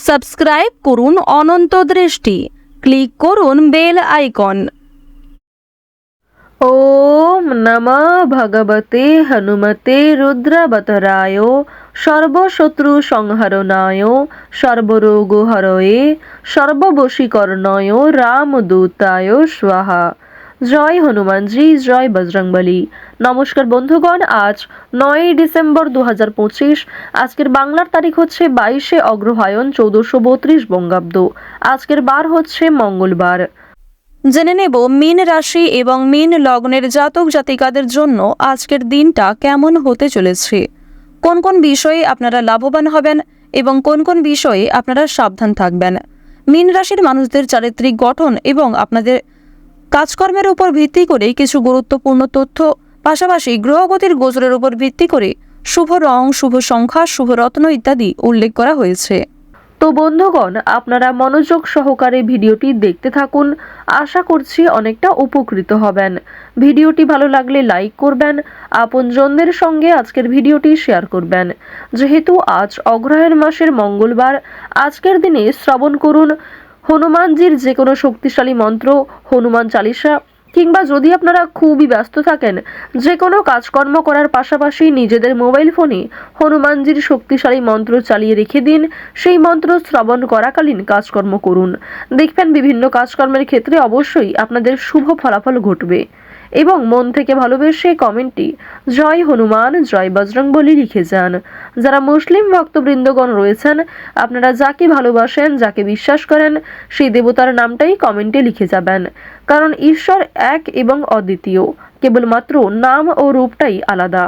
Subscribe করুন অনন্ত দৃষ্টি, click করুন বেল আইকন। ওম নমঃ ভগবতে হনুমতে রুদ্রবতরায় সর্বশত্রু সংহরণায় সর্বরোগ হরয়ে সর্ববশীকরণায় রামদূতায় স্বাহা। জয় হনুমানজি, জয় বজরংবলী। নমস্কার বন্ধুগণ, আজ 9 ডিসেম্বর 2025। আজকের বাংলার তারিখ হচ্ছে 22 অগ্রহায়ণ 1432 বঙ্গাব্দ। আজকের বার হচ্ছে মঙ্গলবার। জেনে নেব মীন রাশি এবং মীন লগ্নের জাতক জাতিকাদের জন্য আজকের দিনটা কেমন হতে চলেছে, কোন কোন বিষয়ে আপনারা লাভবান হবেন এবং কোন কোন বিষয়ে আপনারা সাবধান থাকবেন। মীন রাশির মানুষদের চারিত্রিক গঠন এবং আপনাদের কাজকর্মের উপর ভিত্তি করে কিছু গুরুত্বপূর্ণ তথ্য, পাশাপাশি গ্রহগতির গোচরের উপর ভিত্তি করে শুভ রং, শুভ সংখ্যা, শুভ রত্ন ইত্যাদি উল্লেখ করা হয়েছে। তো বন্ধুগণ, আপনারা মনোযোগ সহকারে ভিডিওটি দেখতে থাকুন। আশা করছি অনেকটা উপকৃত হবেন। ভিডিওটি ভালো লাগলে লাইক করবেন, আপনজনদের সঙ্গে আজকের ভিডিওটি শেয়ার করবেন। যেহেতু আজ অগ্রহায়ণ মাসের মঙ্গলবার, আজকের দিনে শ্রবণ করুন হনুমানজির যে কোনো শক্তিশালী মন্ত্র, হনুমান চালিসা, কিংবা যদি আপনারা খুবই ব্যস্ত থাকেন, যে কোনো কাজকর্ম করার পাশাপাশি নিজেদের মোবাইল ফোনে হনুমানজির শক্তিশালী মন্ত্র চালিয়ে রেখে দিন। সেই মন্ত্র শ্রবণ করাকালীন কাজকর্ম করুন, দেখবেন বিভিন্ন কাজকর্মের ক্ষেত্রে অবশ্যই আপনাদের শুভ ফলাফল ঘটবে। এবং মন থেকে ভালোবেসে কমেন্টটি জয় হনুমান, জয় বজরংবলী লিখে যান। যারা মুসলিম ভক্তবৃন্দগণ রয়েছেন, আপনারা যাকে ভালোবাসেন, যাকে বিশ্বাস করেন, সেই দেবতার নামটাই কমেন্টে লিখে যাবেন। কারণ ঈশ্বর এক এবং অদ্বিতীয়, কেবলমাত্র নাম ও রূপটাই আলাদা।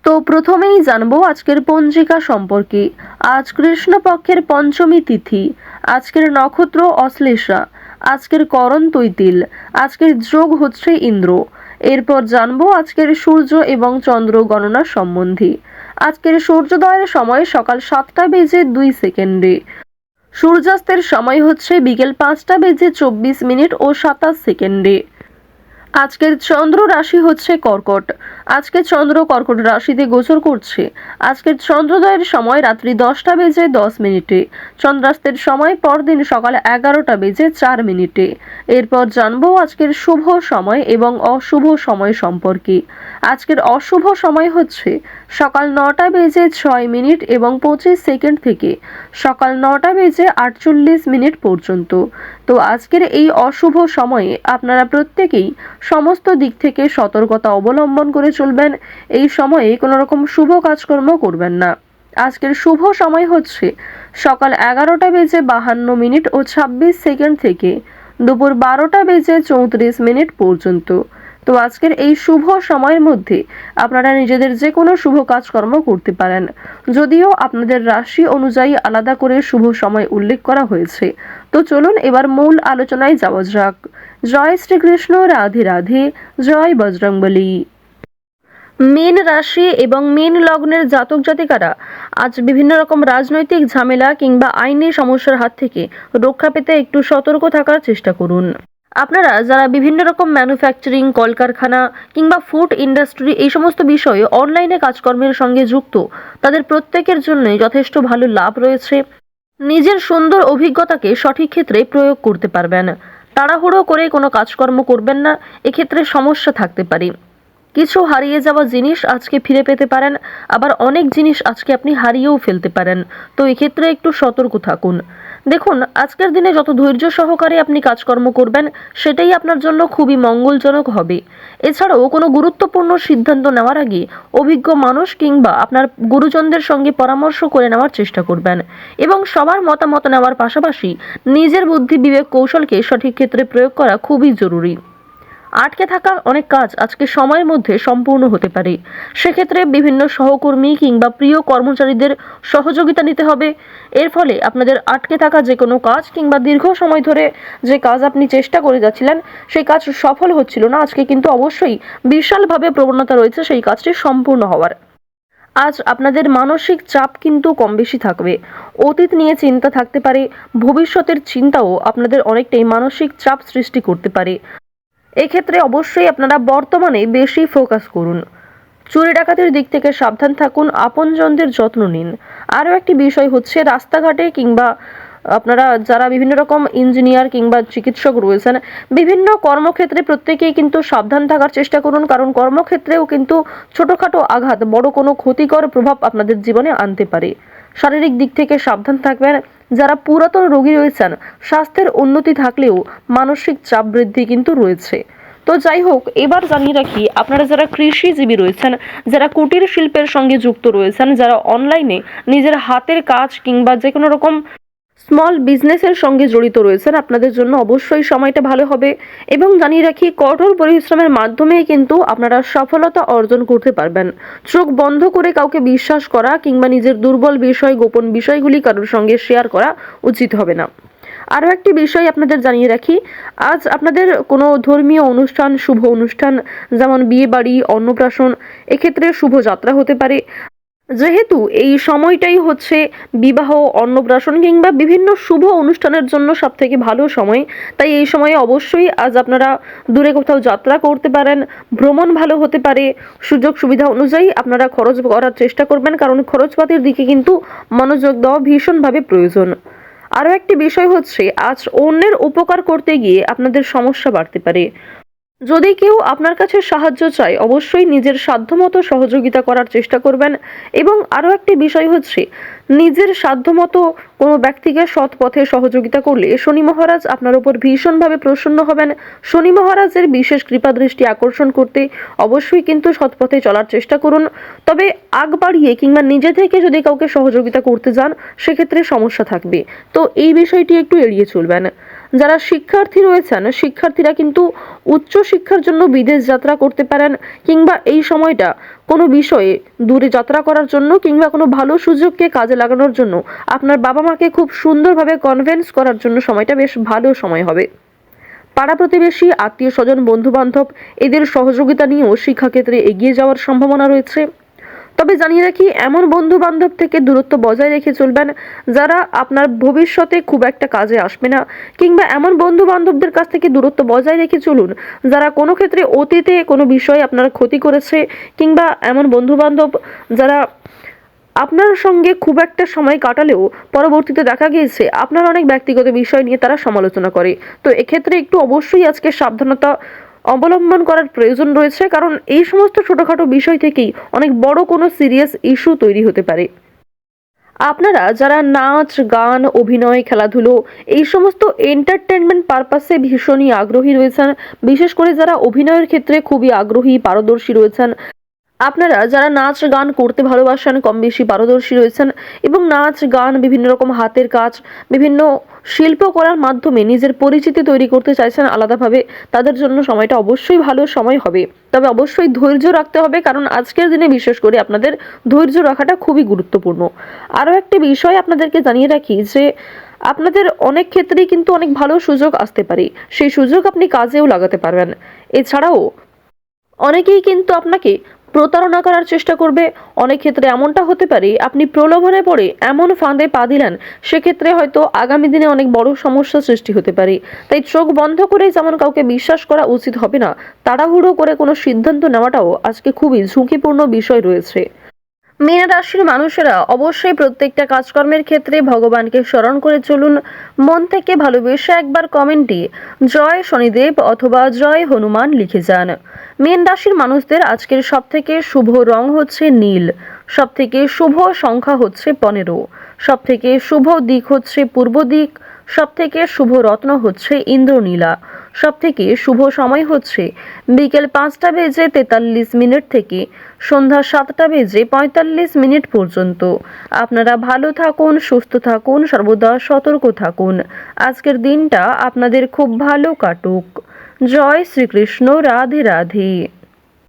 তো প্রথমেই জানবো আজকের পঞ্জিকা সম্পর্কে। আজ কৃষ্ণপক্ষের পঞ্চমী তিথি, আজকের নক্ষত্র অশ্লেষা, আজকের করণ তৈতিল, আজকের যোগ হচ্ছে ইন্দ্র। এরপর জানবো আজকের সূর্য এবং চন্দ্র গণনা সম্বন্ধে। আজকের সূর্যোদয়ের সময় সকাল 7টা বেজে 2 সেকেন্ডে, সূর্যাস্তের সময় হচ্ছে বিকেল 5টা বেজে 24 মিনিট ও 27 সেকেন্ডে। আজকের চন্দ্র রাশি হচ্ছে কর্কট। আজকে চন্দ্র কর্কট রাশিতে গোচর করছে। আজকের চন্দ্রোদয়ের সময় রাত্রি 10টা বেজে 10 মিনিটে, চন্দ্রাস্তের সময় পরদিন সকাল 11টা বেজে 4 মিনিটে। এরপর জানবো আজকের শুভ সময় এবং অশুভ সময় সম্পর্কে। আজকের অশুভ সময় হচ্ছে সকাল 9টা বেজে 6 মিনিট এবং 25 সেকেন্ড থেকে সকাল 9টা বেজে 48 মিনিট পর্যন্ত। তো আজকের এই অশুভ সময়ে আপনারা প্রত্যেকেই সমস্ত দিক থেকে সতর্কতা অবলম্বন করে চলবেন। এই সময়ে কোনো রকম শুভ কাজকর্ম করবেন না। আজকের শুভ সময় হচ্ছে সকাল 11টা বেজে 52 মিনিট ও 26 সেকেন্ড থেকে দুপুর 12টা বেজে 34 মিনিট পর্যন্ত। তো আজকের এই শুভ সময়ের মধ্যে আপনারা নিজেদের যে কোনো শুভ কাজকর্ম করতে পারেন, যদিও আপনাদের রাশি অনুযায়ী আলাদা করে শুভ সময় উল্লেখ করা হয়েছে। তো চলুন এবার মূল আলোচনায় যাওয়া যাক। জয় শ্রীকৃষ্ণ, রাধে রাধে, জয় বজরংবলী। মীন রাশি এবং মীন লগ্নের জাতক জাতিকারা আজ বিভিন্ন রকম রাজনৈতিক ঝামেলা কিংবা আইনি সমস্যার হাত থেকে রক্ষা পেতে একটু সতর্ক থাকার চেষ্টা করুন। আপনারা যারা বিভিন্ন রকম ম্যানুফ্যাকচারিং, কলকারখানা কিংবা ফুড ইন্ডাস্ট্রি এই সমস্ত বিষয়ে অনলাইনে কাজকর্মের সঙ্গে যুক্ত, তাদের প্রত্যেকের জন্যই যথেষ্ট ভালো লাভ রয়েছে। নিজের সুন্দর অভিজ্ঞতাকে সঠিক ক্ষেত্রে প্রয়োগ করতে পারবেন। তাড়াহুড়ো করে কোনো কাজকর্ম করবেন না, এক্ষেত্রে সমস্যা থাকতে পারে। কিছু হারিয়ে যাওয়া জিনিস আজকে ফিরে পেতে পারেন, আবার অনেক জিনিস আজকে আপনি হারিয়েও ফেলতে পারেন। তো এক্ষেত্রে একটু সতর্ক থাকুন। দেখুন, আজকের দিনে যত ধৈর্য সহকারে আপনি কাজকর্ম করবেন, সেটাই আপনার জন্য খুবই মঙ্গলজনক হবে। এছাড়াও কোনো গুরুত্বপূর্ণ সিদ্ধান্ত নেওয়ার আগে অভিজ্ঞ মানুষ কিংবা আপনার গুরুজনদের সঙ্গে পরামর্শ করে নেওয়ার চেষ্টা করবেন এবং সবার মতামত নেওয়ার পাশাপাশি নিজের বুদ্ধি, বিবেক, কৌশলকে সঠিক ক্ষেত্রে প্রয়োগ করা খুবই জরুরি। আটকে থাকা অনেক কাজ আজকে সময়ের মধ্যে সম্পূর্ণ হতে পারে। সেক্ষেত্রে বিভিন্ন সহকর্মী কিংবা প্রিয় কর্মচারীদের সহযোগিতা নিতে হবে। এর ফলে আপনাদের আটকে থাকা যে কোনো কাজ কিংবা দীর্ঘ সময় ধরে যে কাজ আপনি চেষ্টা করে যাচ্ছিলেন, সেই কাজ সফল হচ্ছিল না, আজকে কিন্তু অবশ্যই বিশালভাবে প্রবণতা রয়েছে সেই কাজটি সম্পূর্ণ হওয়ার। আজ আপনাদের মানসিক চাপ কিন্তু কম বেশি থাকবে। অতীত নিয়ে চিন্তা থাকতে পারে, ভবিষ্যতের চিন্তাও আপনাদের অনেকটাই মানসিক চাপ সৃষ্টি করতে পারে। এক্ষেত্রে অবশ্যই আপনারা বর্তমানে বেশি ফোকাস করুন। চুরি ডাকাতির দিক থেকে সাবধান থাকুন, আপনজনদের যত্ন নিন। আরও একটি বিষয় হচ্ছে রাস্তাঘাটে কিংবা আপনারা যারা বিভিন্ন রকম ইঞ্জিনিয়ার কিংবা চিকিৎসক রয়েছেন, বিভিন্ন কর্মক্ষেত্রে প্রত্যেকেই কিন্তু সাবধান থাকার চেষ্টা করুন, কারণ কর্মক্ষেত্রেও কিন্তু ছোটোখাটো আঘাত বড় কোনো ক্ষতিকর প্রভাব আপনাদের জীবনে আনতে পারে। শারীরিক দিক থেকে সাবধান থাকবেন। যারা পুরাতন রোগী রয়েছেন, স্বাস্থ্যের উন্নতি থাকলেও মানসিক চাপ বৃদ্ধি কিন্তু রয়েছে। তো যাই হোক, এবার জানিয়ে রাখি আপনারা যারা কৃষিজীবী রয়েছেন, যারা কুটির শিল্পের সঙ্গে যুক্ত রয়েছেন, যারা অনলাইনে নিজের হাতের কাজ কিংবা যে কোনো রকম স্মল বিজনেসের সঙ্গে জড়িত রয়েছেন, আপনাদের জন্য অবশ্যই সময়টা ভালো হবে। এবং জানিয়ে রাখি কঠোর পরিশ্রমের মাধ্যমেই কিন্তু আপনারা সফলতা অর্জন করতে পারবেন। চোখ বন্ধ করে কাউকে বিশ্বাস করা কিংবা নিজের দুর্বল বিষয়, গোপন বিষয়গুলি কারোর সঙ্গে শেয়ার করা উচিত হবে না। আরও একটি বিষয় আপনাদের জানিয়ে রাখি, আজ আপনাদের কোনো ধর্মীয় অনুষ্ঠান, শুভ অনুষ্ঠান, যেমন বিয়ে বাড়ি, অন্নপ্রাশন, এক্ষেত্রে শুভযাত্রা হতে পারে। যেহেতু এই সময়টাই হচ্ছে বিবাহ, অন্নপ্রাশন কিংবা বিভিন্ন শুভ অনুষ্ঠানের জন্য সবথেকে ভালো সময়, তাই এই সময়ে অবশ্যই আজ আপনারা দূরে কোথাও যাত্রা করতে পারেন, ভ্রমণ ভালো হতে পারে। সুযোগ সুবিধা অনুযায়ী আপনারা খরচ করার চেষ্টা করবেন, কারণ খরচপাতির দিকে কিন্তু মনোযোগ দেওয়া ভীষণভাবে প্রয়োজন। আরও একটি বিষয় হচ্ছে আজ অন্যের উপকার করতে গিয়ে আপনাদের সমস্যা বাড়তে পারে। যদি কেউ আপনার কাছে সাহায্য চায়, অবশ্যই নিজের সাধ্যমতো সহযোগিতা করার চেষ্টা করবেন। এবং আরও একটি বিষয় হচ্ছে নিজের সাধ্যমতো কোনো ব্যক্তিকে সৎ পথে সহযোগিতা করলে শনি মহারাজ আপনার উপর ভীষণভাবে প্রসন্ন হবেন। শনি মহারাজের বিশেষ কৃপা দৃষ্টি আকর্ষণ করতে অবশ্যই কিন্তু সৎ পথে চলার চেষ্টা করুন। তবে আগ বাড়িয়ে কিংবা নিজে থেকে যদি কাউকে সহযোগিতা করতে যান, সেক্ষেত্রে সমস্যা থাকবে, তো এই বিষয়টি একটু এড়িয়ে চলবেন। যারা শিক্ষার্থী রয়েছেন, শিক্ষার্থীরা কিন্তু উচ্চ শিক্ষার জন্য বিদেশ যাত্রা করতে পারেন, কিংবা এই সময়টা কোনো বিষয়ে দূরে যাত্রা করার জন্য কিংবা কোনো ভালো সুযোগকে কাজে লাগানোর জন্য আপনার বাবা মাকে খুব সুন্দরভাবে কনভিন্স করার জন্য সময়টা বেশ ভালো সময় হবে। পাড়া প্রতিবেশী, আত্মীয় স্বজন, বন্ধু বান্ধব এদের সহযোগিতা নিয়েও শিক্ষাক্ষেত্রে এগিয়ে যাওয়ার সম্ভাবনা রয়েছে। তবে জানিয়ে রাখি এমন বন্ধু বান্ধব থেকে দূরত্ব বজায় রেখে চলবেন যারা আপনার ভবিষ্যতে খুব একটা কাজে আসবে না, কিংবা এমন বন্ধু বান্ধবদের কাছ থেকে দূরত্ব বজায় রেখে চলুন যারা কোনো ক্ষেত্রে অতীতে কোনো বিষয়ে আপনার ক্ষতি করেছে, কিংবা এমন বন্ধু বান্ধব যারা আপনার সঙ্গে খুব একটা সময় কাটালেও পরবর্তীতে দেখা গিয়েছে আপনার অনেক ব্যক্তিগত বিষয় নিয়ে তারা সমালোচনা করে। তো এক্ষেত্রে একটু অবশ্যই আজকে সাবধানতা অবলম্বন করার প্রয়োজন রয়েছে, কারণ এই সমস্ত ছোটোখাটো বিষয় থেকেই অনেক বড় কোনো সিরিয়াস ইস্যু তৈরি হতে পারে। আপনারা যারা নাচ, গান, অভিনয়, খেলাধুলো এই সমস্ত এন্টারটেনমেন্ট পারপাসে ভীষণই আগ্রহী রয়েছেন, বিশেষ করে যারা অভিনয়ের ক্ষেত্রে খুবই আগ্রহী, পারদর্শী রয়েছেন, আপনারা যারা নাচ গান করতে ভালোবাসেন, কম বেশি পারদর্শী রয়েছেন এবং নাচ গান, বিভিন্ন রকম হাতের কাজ, বিভিন্ন শিল্প করার মাধ্যমে নিজের পরিচিতি তৈরি করতে চাইছেন আলাদাভাবে, তাদের জন্য সময়টা অবশ্যই ভালো সময় হবে। তবে অবশ্যই ধৈর্য রাখতে হবে, কারণ আজকের দিনে বিশেষ করে আপনাদের ধৈর্য রাখাটা খুবই গুরুত্বপূর্ণ। আরও একটি বিষয় আপনাদেরকে জানিয়ে রাখি যে আপনাদের অনেক ক্ষেত্রেই কিন্তু অনেক ভালো সুযোগ আসতে পারে, সেই সুযোগ আপনি কাজেও লাগাতে পারবেন। এছাড়াও অনেকেই কিন্তু আপনাকে প্রতারণা করার চেষ্টা করবে। অনেক ক্ষেত্রে এমনটা হতে পারে আপনি প্রলোভনে পড়ে এমন ফাঁদে পা দিলেন, সেক্ষেত্রে হয়তো আগামী দিনে অনেক বড় সমস্যা সৃষ্টি হতে পারে। তাই চোখ বন্ধ করে যেমন কাউকে বিশ্বাস করা উচিত হবে না, তাড়াহুড়ো করে কোনো সিদ্ধান্ত নেওয়াটাও আজকে খুবই ঝুঁকিপূর্ণ বিষয় রয়েছে। মীন রাশির মানুষেরা অবশ্যই প্রত্যেকটা কাজকর্মের ক্ষেত্রে ভগবানকে স্মরণ করে চলুন। মন থেকে ভালোবেসে একবার কমেন্টে জয় শনিদেব অথবা জয় হনুমান লিখে যান। মীন রাশির মানুষদের আজকের সবথেকে শুভ রং হচ্ছে নীল, সবথেকে শুভ সংখ্যা হচ্ছে 15, সবথেকে শুভ দিক হচ্ছে পূর্ব দিক, সবথেকে শুভ রত্ন হচ্ছে ইন্দ্রনীলা, সবথেকে শুভ সময় হচ্ছে বিকেল 5টা বেজে 43 মিনিট থেকে সন্ধ্যা 7টা বেজে 45 মিনিট পর্যন্ত। আপনারা ভালো থাকুন, সুস্থ থাকুন, সর্বদা সতর্ক থাকুন। আজকের দিনটা আপনাদের খুব ভালো কাটুক। জয় শ্রীকৃষ্ণ। রাধে রাধে।